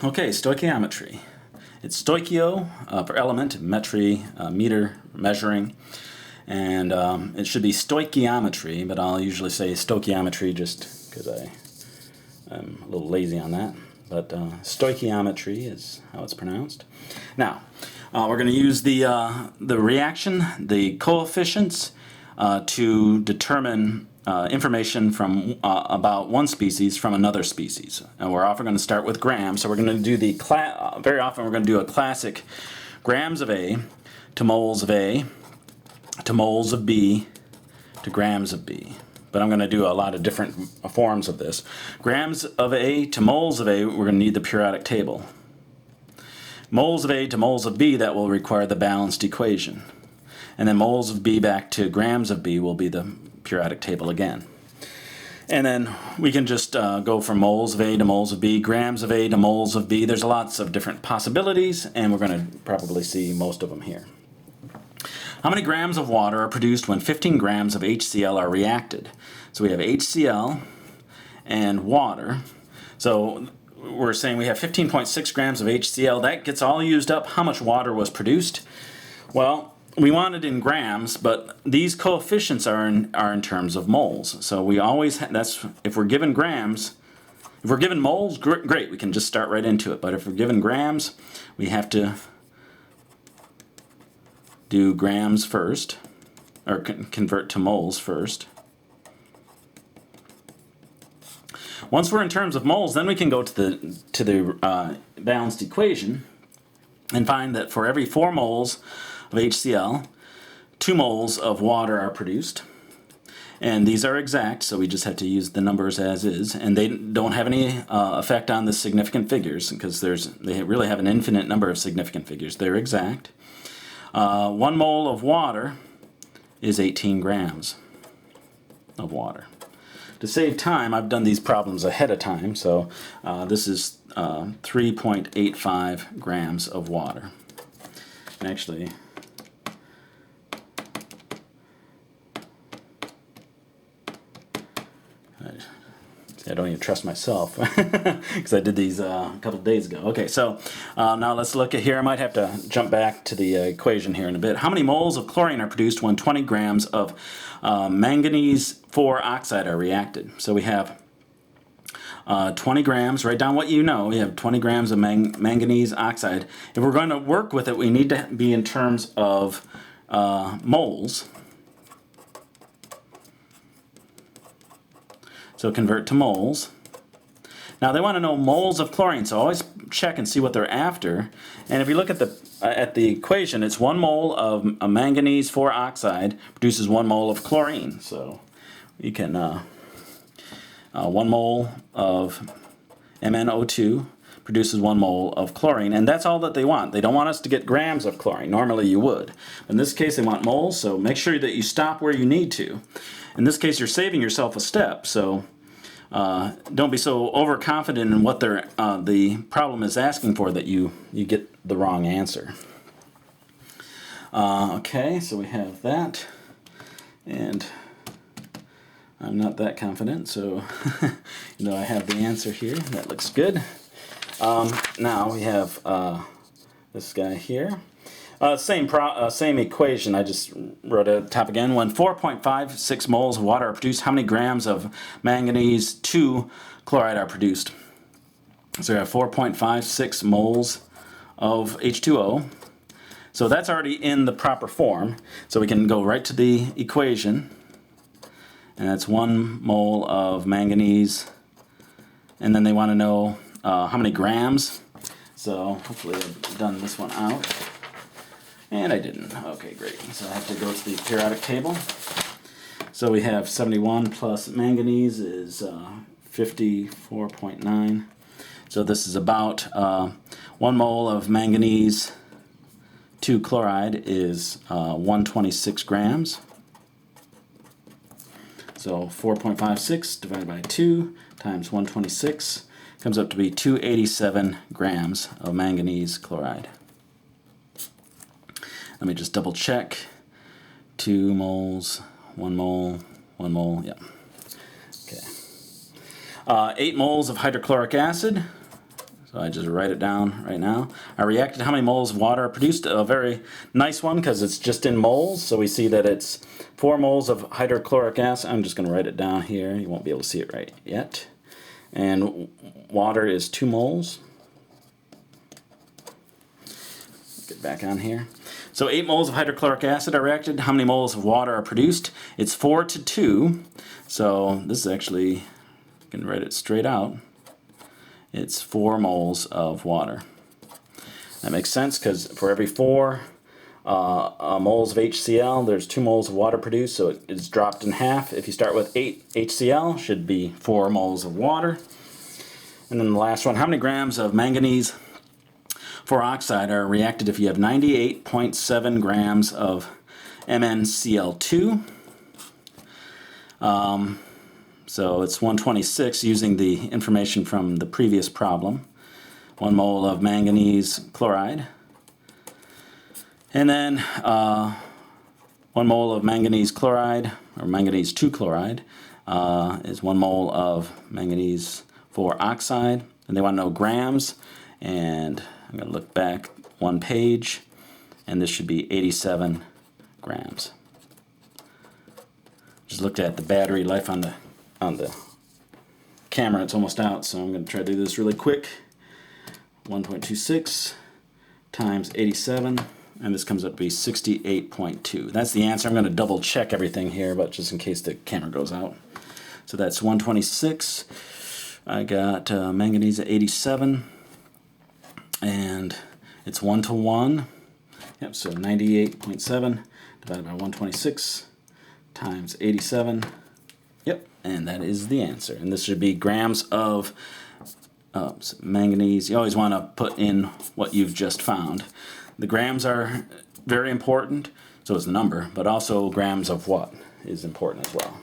Okay, stoichiometry. It's stoichio for element, metry, meter, measuring, and it should be stoichiometry, but I'll usually say stoichiometry just because I'm a little lazy on that. But stoichiometry is how it's pronounced. Now, we're going to use the reaction, the coefficients, to determine information from about one species from another species. And we're often going to start with grams, so we're going to do the very often we're going to do a classic grams of A to moles of A to moles of B to grams of B. But I'm going to do a lot of different forms of this. Grams of A to moles of A, we're going to need the periodic table. Moles of A to moles of B, that will require the balanced equation. And then moles of B back to grams of B will be the periodic table again. And then we can just go from moles of A to moles of B, grams of A to moles of B. There's lots of different possibilities, and we're going to probably see most of them here. How many grams of water are produced when 15 grams of HCl are reacted? So we have HCl and water. So we're saying we have 15.6 grams of HCl. That gets all used up. How much water was produced? Well, we want it in grams, but these coefficients are in terms of moles. So we always that's if we're given grams, if we're given moles, great, we can just start right into it. But if we're given grams, we have to do grams first, or convert to moles first. Once we're in terms of moles, then we can go to the balanced equation and find that for every 4 moles of HCl, 2 moles of water are produced. And these are exact, so we just have to use the numbers as is. And they don't have any effect on the significant figures, because they really have an infinite number of significant figures. They're exact. 1 mole of water is 18 grams of water. To save time, I've done these problems ahead of time, so this is 3.85 grams of water. And actually, I don't even trust myself because I did these a couple of days ago. Okay, so now let's look at here. I might have to jump back to the equation here in a bit. How many moles of chlorine are produced when 20 grams of manganese 4 oxide are reacted? So we have 20 grams, write down what you know. We have 20 grams of manganese oxide. If we're going to work with it, we need to be in terms of moles. So convert to moles. Now they want to know moles of chlorine, so always check and see what they're after. And if you look at the equation, it's 1 mole of a manganese 4 oxide produces 1 mole of chlorine. So you can 1 mole of MnO2 produces 1 mole of chlorine, and that's all that they want. They don't want us to get grams of chlorine. Normally you would. In this case they want moles, so make sure that you stop where you need to. In this case you're saving yourself a step, so don't be so overconfident in what the problem is asking for that you get the wrong answer. Okay, so we have that, and I'm not that confident, so you know I have the answer here. That looks good. Now we have this guy here. Same equation. I just wrote it at the top again. When 4.56 moles of water are produced, how many grams of manganese 2 chloride are produced? So we have 4.56 moles of H2O. So that's already in the proper form. So we can go right to the equation. And that's 1 mole of manganese. And then they want to know how many grams. So hopefully I've done this one out. And I didn't. Okay, great. So I have to go to the periodic table. So we have 71 plus manganese is 54.9. So this is about 1 mole of manganese 2 chloride is 126 grams. So 4.56 divided by 2 times 126 comes up to be 287 grams of manganese chloride. Let me just double check. 2 moles, 1 mole, 1 mole, yeah. Okay. 8 moles of hydrochloric acid. So I just write it down right now. I reacted how many moles of water are produced. A very nice one because it's just in moles. So we see that it's 4 moles of hydrochloric acid. I'm just going to write it down here. You won't be able to see it right yet. And water is 2 moles. Get back on here. So 8 moles of hydrochloric acid are reacted. How many moles of water are produced? It's 4 to 2. So this is actually, you can write it straight out. It's 4 moles of water. That makes sense because for every 4 moles of HCl, there's 2 moles of water produced, so it's dropped in half. If you start with 8 HCl, should be 4 moles of water. And then the last one, how many grams of manganese 4 oxide are reacted if you have 98.7 grams of MnCl2? So it's 126 using the information from the previous problem. 1 mole of manganese chloride. And then 1 mole of manganese chloride, or manganese 2 chloride, is 1 mole of manganese 4 oxide. And they want to know grams. And I'm going to look back 1 page. And this should be 87 grams. Just looked at the battery life on the camera. It's almost out, so I'm going to try to do this really quick. 1.26 times 87, and this comes up to be 68.2. That's the answer. I'm going to double check everything here, but just in case the camera goes out. So that's 126. I got manganese at 87, and it's 1 to 1. Yep, so 98.7 divided by 126 times 87. Yep, and that is the answer. And this should be grams of manganese. You always want to put in what you've just found. The grams are very important, so is the number, but also grams of what is important as well.